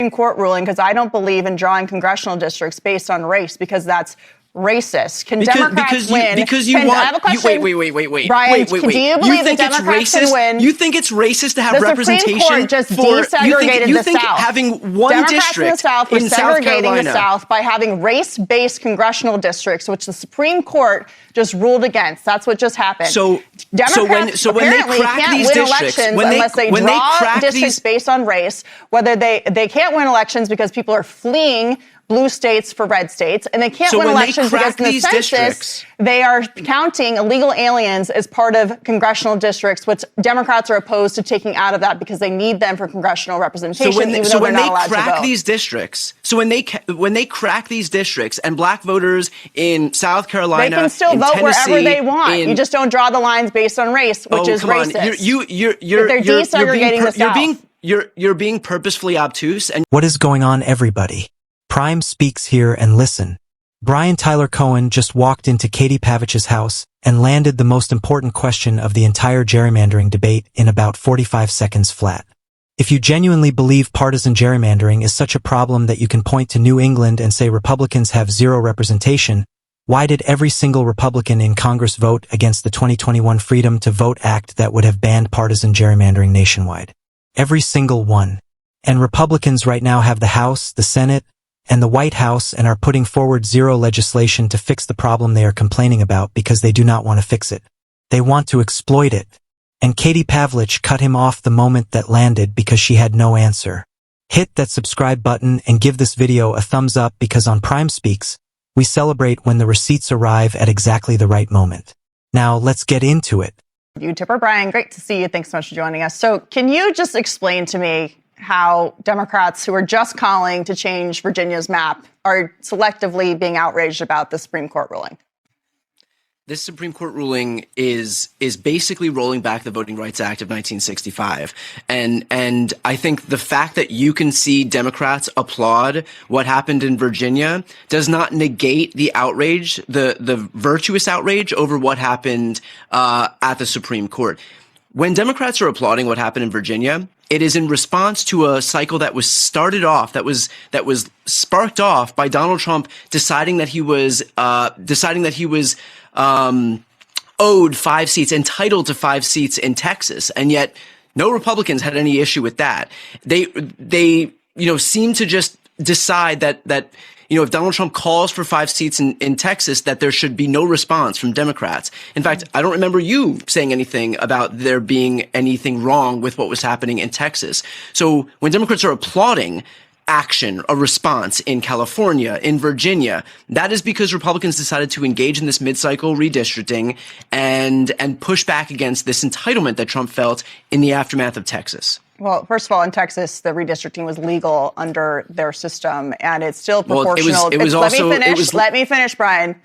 Supreme Court ruling because I don't believe in drawing congressional districts based on race because that's racist. Can Democrats win? Because you I have a question. Wait. Brian, do you believe that Democrats can win? You think it's racist to have representation? The Supreme Court just desegregated you the think South. Having one Democrats district in the South were in South segregating Carolina. the South by having race-based congressional districts, which the Supreme Court just ruled against. That's what just happened. So Democrats when they apparently crack can't these win districts, elections unless they draw districts based on race. Whether they can't win elections because people are fleeing blue states for red states, and they can't win elections because in the census they are counting illegal aliens as part of congressional districts, which Democrats are opposed to taking out of that because they need them for congressional representation. So when they crack these districts, when they crack these districts, and black voters in South Carolina, they can still vote Tennessee, wherever they want. You just don't draw the lines based on race, which is racist. They're desegregating the South. You're being purposefully obtuse. And what is going on, everybody? Prime speaks here and listen. Brian Tyler Cohen just walked into Katie Pavich's house and landed the most important question of the entire gerrymandering debate in about 45 seconds flat. If you genuinely believe partisan gerrymandering is such a problem that you can point to New England and say Republicans have zero representation, why did every single Republican in Congress vote against the 2021 Freedom to Vote Act that would have banned partisan gerrymandering nationwide? Every single one. And Republicans right now have the House, the Senate, and the White House and are putting forward zero legislation to fix the problem they are complaining about because they do not want to fix it. They want to exploit it. And Katie Pavlich cut him off the moment that landed because she had no answer. Hit that subscribe button and give this video a thumbs up because on Prime Speaks, we celebrate when the receipts arrive at exactly the right moment. Now let's get into it. YouTuber Brian, great to see you. Thanks so much for joining us. So can you just explain to me how Democrats who are just calling to change Virginia's map are selectively being outraged about the Supreme Court ruling? This Supreme Court ruling is basically rolling back the Voting Rights Act of 1965. And I think the fact that you can see Democrats applaud what happened in Virginia does not negate the outrage, the virtuous outrage over what happened at the Supreme Court. When Democrats are applauding what happened in Virginia, it is in response to a cycle that was started off, that was sparked off by Donald Trump deciding that he was owed 5 seats, entitled to 5 seats in Texas, and yet no Republicans had any issue with that. They seem to just decide that if Donald Trump calls for 5 seats in Texas, that there should be no response from Democrats. In fact, I don't remember you saying anything about there being anything wrong with what was happening in Texas. So when Democrats are applauding action, a response in California, in Virginia, that is because Republicans decided to engage in this mid-cycle redistricting and push back against this entitlement that Trump felt in the aftermath of Texas. Well, first of all, in Texas, the redistricting was legal under their system, and it's still proportional. Let me finish, Brian.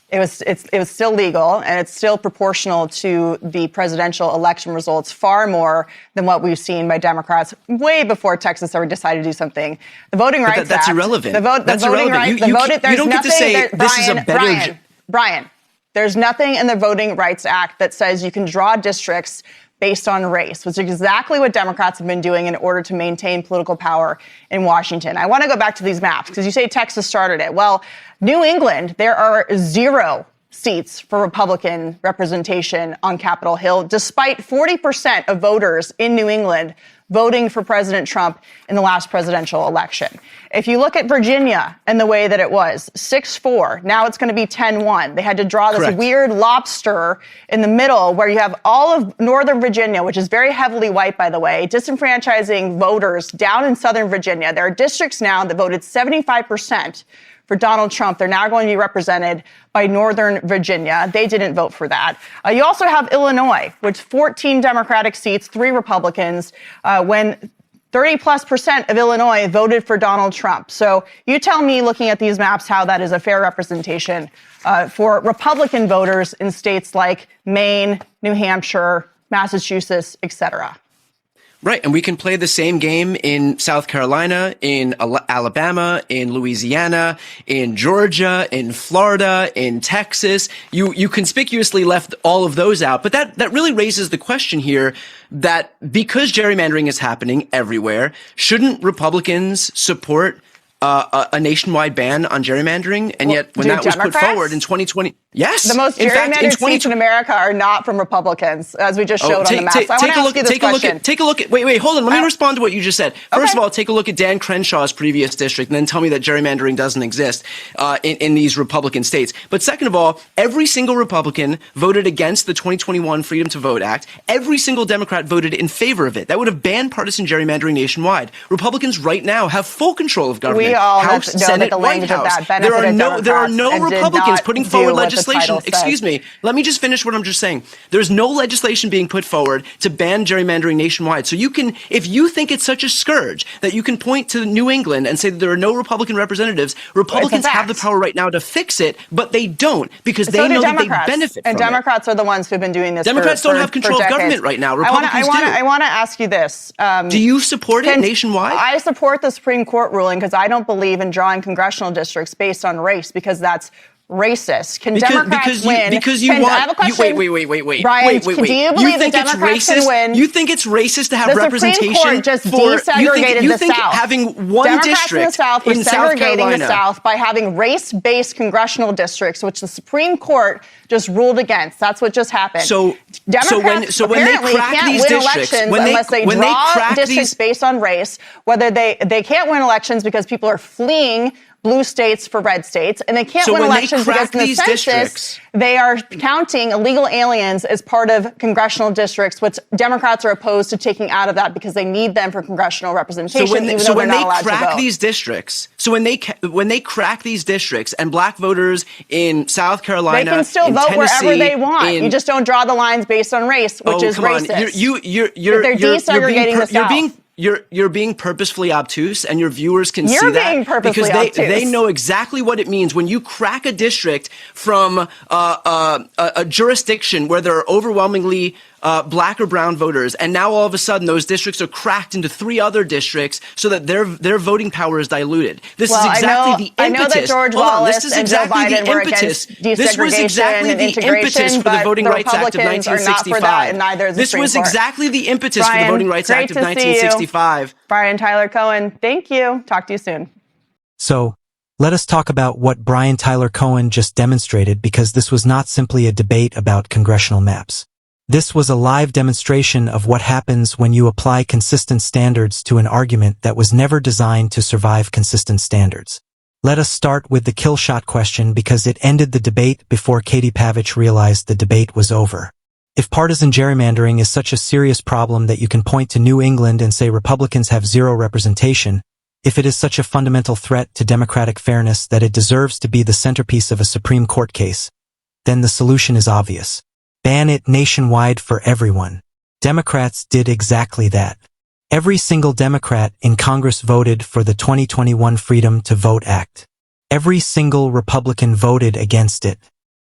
It was still legal, and it's still proportional to the presidential election results, far more than what we've seen by Democrats way before Texas ever decided to do something. The Voting Rights Act. That's irrelevant. That's irrelevant. You don't get to say this is a better. Brian, there's nothing in the Voting Rights Act that says you can draw districts based on race, which is exactly what Democrats have been doing in order to maintain political power in Washington. I want to go back to these maps because you say Texas started it. Well, New England, there are 0 seats for Republican representation on Capitol Hill, despite 40% of voters in New England voting for President Trump in the last presidential election. If you look at Virginia and the way that it was, 6-4, now it's going to be 10-1. They had to draw this weird lobster in the middle where you have all of Northern Virginia, which is very heavily white, by the way, disenfranchising voters down in Southern Virginia. There are districts now that voted 75% for Donald Trump. They're now going to be represented by Northern Virginia. They didn't vote for that. You also have Illinois, with 14 Democratic seats, 3 Republicans, when 30+% of Illinois voted for Donald Trump. So you tell me, looking at these maps, how that is a fair representation for Republican voters in states like Maine, New Hampshire, Massachusetts, et cetera. Right, and we can play the same game in South Carolina, in Alabama, in Louisiana, in Georgia, in Florida, in Texas. You conspicuously left all of those out, but that really raises the question here that because gerrymandering is happening everywhere, shouldn't Republicans support a nationwide ban on gerrymandering? And yet, when that was put forward in 2020, yes, the most gerrymandered seats in America are not from Republicans, as we just showed on the map. So I want to ask you this question. Take a look at. Wait, hold on. Let me respond to what you just said. First of all, take a look at Dan Crenshaw's previous district, and then tell me that gerrymandering doesn't exist in these Republican states. But second of all, every single Republican voted against the 2021 Freedom to Vote Act. Every single Democrat voted in favor of it. That would have banned partisan gerrymandering nationwide. Republicans right now have full control of government. We all House, know Senate, that the language White House. of that benefited There are no Republicans putting forward legislation. Excuse me. Let me just finish what I'm just saying. There's no legislation being put forward to ban gerrymandering nationwide. So you can, if you think it's such a scourge that you can point to New England and say that there are no Republican representatives, Republicans have the power right now to fix it, but they don't because they know that they benefit from it. And Democrats are the ones who've been doing this. Democrats don't have control of government right now. Republicans do. I want to ask you this. Do you support it nationwide? I support the Supreme Court ruling because I don't believe in drawing congressional districts based on race because that's racist. Can Democrats win? Because you want. Wait. Brian, wait. Do you believe that Democrats can win? You think it's racist to have representation? The Supreme Court just desegregated the South. Having one Democrats district in the South were in South segregating Carolina. the South by having race-based congressional districts, which the Supreme Court just ruled against. That's what just happened. Democrats apparently can't win elections unless they draw districts based on race. Whether they can't win elections because people are fleeing blue states for red states, and they can't win elections because in the census, they are counting illegal aliens as part of congressional districts, which Democrats are opposed to taking out of that because they need them for congressional representation, when they crack these districts, when they crack these districts and black voters in South Carolina, they can still vote Tennessee, wherever they want. You just don't draw the lines based on race, which is racist. They're desegregating the South. You're being purposefully obtuse, and your viewers can see that. You're being purposely obtuse. They know exactly what it means when you crack a district from a jurisdiction where there are overwhelmingly black or brown voters, and now all of a sudden those districts are cracked into 3 other districts so that their voting power is diluted. This is exactly the impetus. I know that George Wallace and Joe Biden were against desegregation This was exactly and the integration, impetus for the Voting Rights Act of Republicans 1965. are not for that, and neither is the This Supreme was Court. exactly the impetus for the Voting Rights Act of 1965. Brian Tyler Cohen, thank you. Talk to you soon. So, let us talk about what Brian Tyler Cohen just demonstrated, because this was not simply a debate about congressional maps. This was a live demonstration of what happens when you apply consistent standards to an argument that was never designed to survive consistent standards. Let us start with the kill shot question because it ended the debate before Katie Pavich realized the debate was over. If partisan gerrymandering is such a serious problem that you can point to New England and say Republicans have zero representation, if it is such a fundamental threat to democratic fairness that it deserves to be the centerpiece of a Supreme Court case, then the solution is obvious. Ban it nationwide for everyone. Democrats did exactly that. Every single Democrat in Congress voted for the 2021 Freedom to Vote Act. Every single Republican voted against it.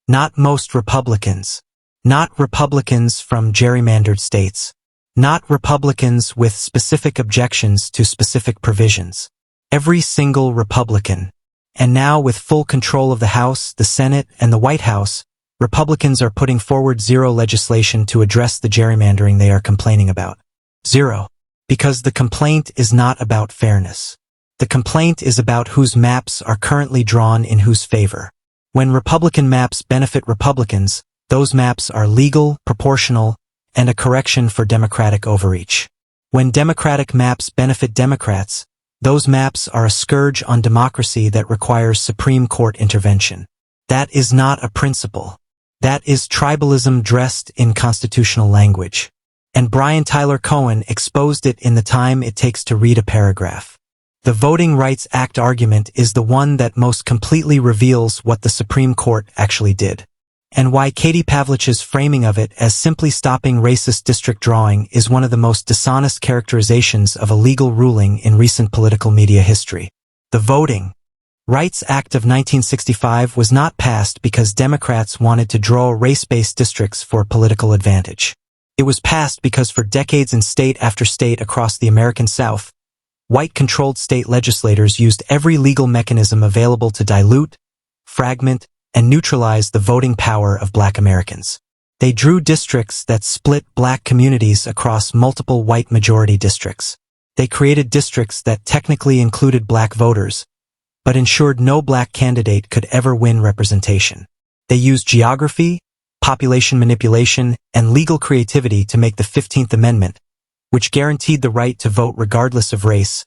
Not most Republicans. Not Republicans from gerrymandered states. Not Republicans with specific objections to specific provisions. Every single Republican. And now with full control of the House, the Senate, and the White House, Republicans are putting forward zero legislation to address the gerrymandering they are complaining about. Zero. Because the complaint is not about fairness. The complaint is about whose maps are currently drawn in whose favor. When Republican maps benefit Republicans, those maps are legal, proportional, and a correction for Democratic overreach. When Democratic maps benefit Democrats, those maps are a scourge on democracy that requires Supreme Court intervention. That is not a principle. That is tribalism dressed in constitutional language. And Brian Tyler Cohen exposed it in the time it takes to read a paragraph. The Voting Rights Act argument is the one that most completely reveals what the Supreme Court actually did. And why Katie Pavich's framing of it as simply stopping racist district drawing is one of the most dishonest characterizations of a legal ruling in recent political media history. The Voting Rights Act of 1965 was not passed because Democrats wanted to draw race-based districts for political advantage. It was passed because for decades in state after state across the American South, white-controlled state legislators used every legal mechanism available to dilute, fragment, and neutralize the voting power of Black Americans. They drew districts that split Black communities across multiple white majority districts. They created districts that technically included Black voters, but ensured no Black candidate could ever win representation. They used geography, population manipulation, and legal creativity to make the 15th Amendment, which guaranteed the right to vote regardless of race,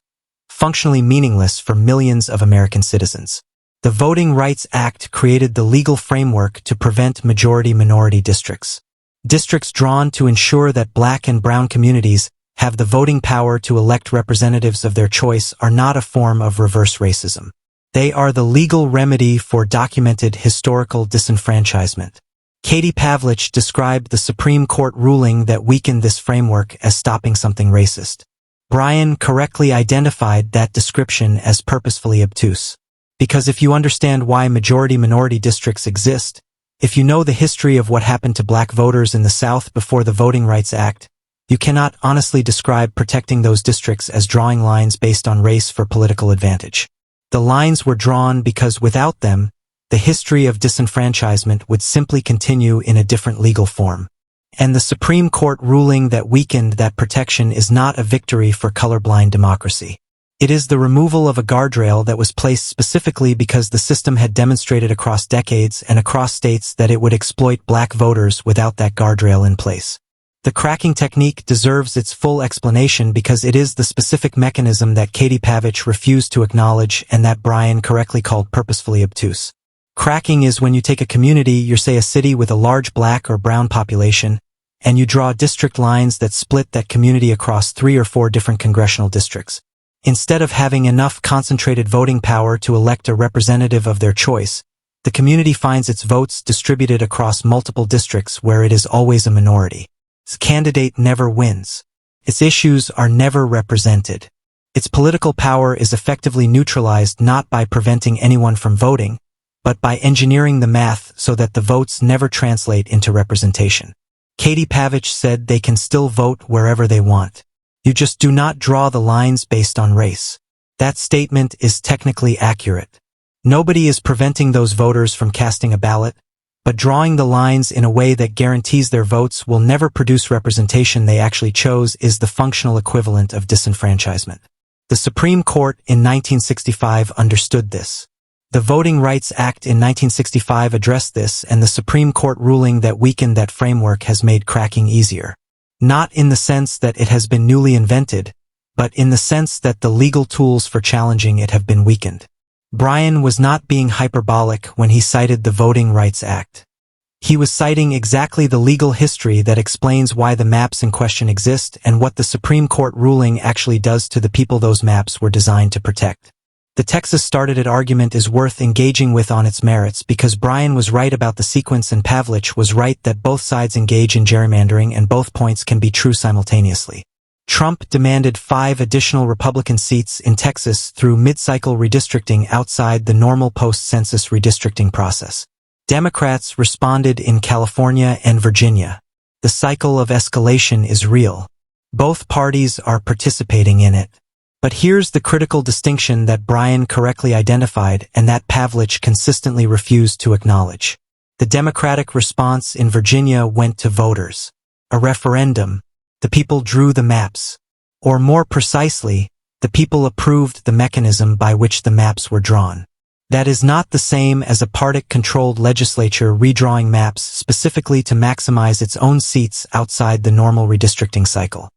functionally meaningless for millions of American citizens. The Voting Rights Act created the legal framework to prevent majority-minority districts. Districts drawn to ensure that Black and brown communities have the voting power to elect representatives of their choice are not a form of reverse racism. They are the legal remedy for documented historical disenfranchisement. Katie Pavlich described the Supreme Court ruling that weakened this framework as stopping something racist. Brian correctly identified that description as purposefully obtuse. Because if you understand why majority-minority districts exist, if you know the history of what happened to Black voters in the South before the Voting Rights Act, you cannot honestly describe protecting those districts as drawing lines based on race for political advantage. The lines were drawn because without them, the history of disenfranchisement would simply continue in a different legal form. And the Supreme Court ruling that weakened that protection is not a victory for colorblind democracy. It is the removal of a guardrail that was placed specifically because the system had demonstrated across decades and across states that it would exploit Black voters without that guardrail in place. The cracking technique deserves its full explanation because it is the specific mechanism that Katie Pavlich refused to acknowledge and that Brian correctly called purposefully obtuse. Cracking is when you take a community, say a city with a large Black or brown population, and you draw district lines that split that community across 3 or 4 different congressional districts. Instead of having enough concentrated voting power to elect a representative of their choice, the community finds its votes distributed across multiple districts where it is always a minority. Its candidate never wins. Its issues are never represented. Its political power is effectively neutralized not by preventing anyone from voting, but by engineering the math so that the votes never translate into representation. Katie Pavlich said they can still vote wherever they want. You just do not draw the lines based on race. That statement is technically accurate. Nobody is preventing those voters from casting a ballot, but drawing the lines in a way that guarantees their votes will never produce representation they actually chose is the functional equivalent of disenfranchisement. The Supreme Court in 1965 understood this. The Voting Rights Act in 1965 addressed this, and the Supreme Court ruling that weakened that framework has made cracking easier. Not in the sense that it has been newly invented, but in the sense that the legal tools for challenging it have been weakened. Brian was not being hyperbolic when he cited the Voting Rights Act. He was citing exactly the legal history that explains why the maps in question exist and what the Supreme Court ruling actually does to the people those maps were designed to protect. The Texas started-it argument is worth engaging with on its merits because Brian was right about the sequence and Pavlich was right that both sides engage in gerrymandering and both points can be true simultaneously. Trump demanded 5 additional Republican seats in Texas through mid-cycle redistricting outside the normal post-census redistricting process. Democrats responded in California and Virginia. The cycle of escalation is real. Both parties are participating in it. But here's the critical distinction that Brian correctly identified and that Pavlich consistently refused to acknowledge. The Democratic response in Virginia went to voters. A referendum. The people drew the maps. Or more precisely, the people approved the mechanism by which the maps were drawn. That is not the same as a party-controlled legislature redrawing maps specifically to maximize its own seats outside the normal redistricting cycle.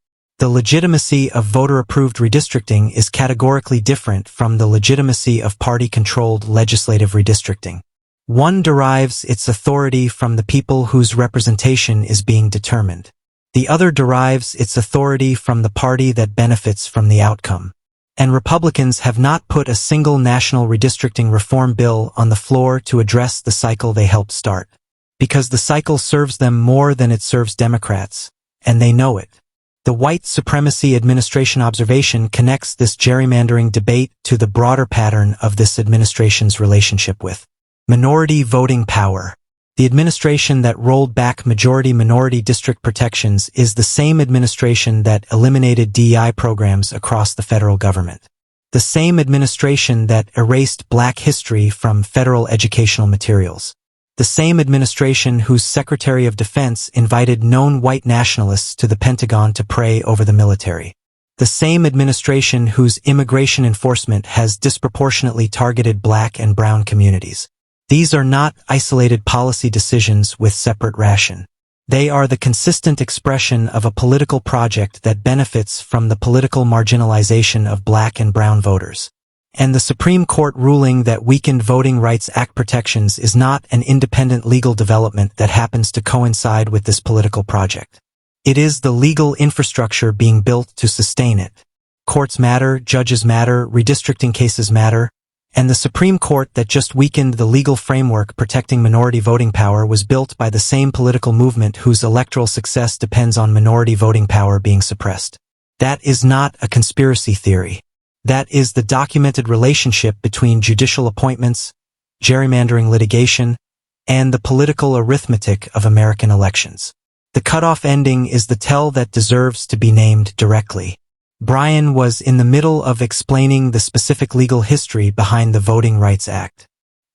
The legitimacy of voter-approved redistricting is categorically different from the legitimacy of party-controlled legislative redistricting. One derives its authority from the people whose representation is being determined. The other derives its authority from the party that benefits from the outcome. And Republicans have not put a single national redistricting reform bill on the floor to address the cycle they helped start. Because the cycle serves them more than it serves Democrats, and they know it. The white supremacy administration observation connects this gerrymandering debate to the broader pattern of this administration's relationship with minority voting power. The administration that rolled back majority-minority district protections is the same administration that eliminated DEI programs across the federal government. The same administration that erased Black history from federal educational materials. The same administration whose Secretary of Defense invited known white nationalists to the Pentagon to pray over the military. The same administration whose immigration enforcement has disproportionately targeted Black and brown communities. These are not isolated policy decisions with separate ration. They are the consistent expression of a political project that benefits from the political marginalization of Black and brown voters. And the Supreme Court ruling that weakened Voting Rights Act protections is not an independent legal development that happens to coincide with this political project. It is the legal infrastructure being built to sustain it. Courts matter, judges matter, redistricting cases matter, and the Supreme Court that just weakened the legal framework protecting minority voting power was built by the same political movement whose electoral success depends on minority voting power being suppressed. That is not a conspiracy theory. That is the documented relationship between judicial appointments, gerrymandering litigation, and the political arithmetic of American elections. The cutoff ending is the tell that deserves to be named directly. Brian was in the middle of explaining the specific legal history behind the Voting Rights Act.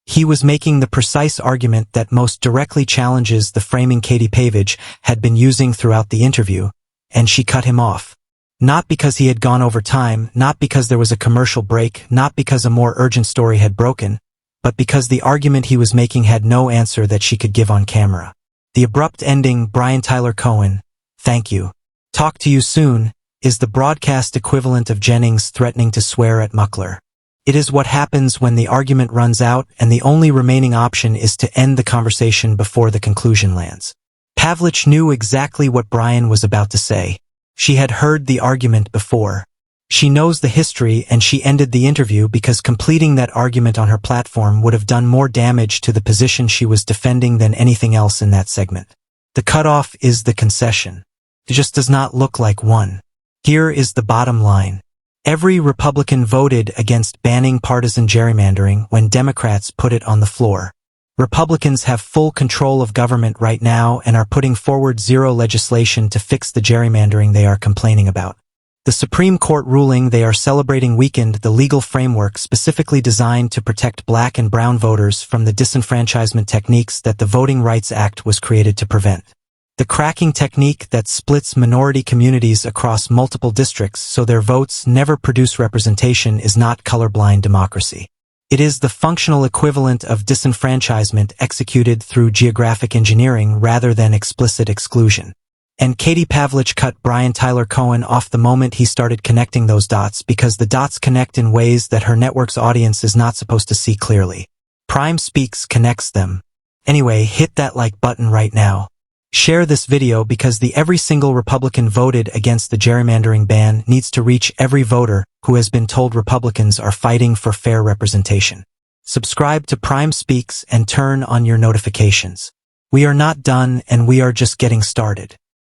He was making the precise argument that most directly challenges the framing Katie Pavage had been using throughout the interview, and she cut him off. Not because he had gone over time, not because there was a commercial break, not because a more urgent story had broken, but because the argument he was making had no answer that she could give on camera. The abrupt ending, Brian Tyler Cohen, thank you. Talk to you soon, is the broadcast equivalent of Jennings threatening to swear at Muckler. It is what happens when the argument runs out and the only remaining option is to end the conversation before the conclusion lands. Pavlich knew exactly what Brian was about to say. She had heard the argument before. She knows the history and she ended the interview because completing that argument on her platform would have done more damage to the position she was defending than anything else in that segment. The cutoff is the concession. It just does not look like one. Here is the bottom line. Every Republican voted against banning partisan gerrymandering when Democrats put it on the floor. Republicans have full control of government right now and are putting forward zero legislation to fix the gerrymandering they are complaining about. The Supreme Court ruling they are celebrating weakened the legal framework specifically designed to protect Black and brown voters from the disenfranchisement techniques that the Voting Rights Act was created to prevent. The cracking technique that splits minority communities across multiple districts so their votes never produce representation is not colorblind democracy. It is the functional equivalent of disenfranchisement executed through geographic engineering rather than explicit exclusion. And Katie Pavlich cut Brian Tyler Cohen off the moment he started connecting those dots because the dots connect in ways that her network's audience is not supposed to see clearly. Prime Speaks connects them. Anyway, hit that like button right now. Share this video because the every single Republican voted against the gerrymandering ban needs to reach every voter who has been told Republicans are fighting for fair representation. Subscribe to Prime Speaks and turn on your notifications. We are not done and we are just getting started.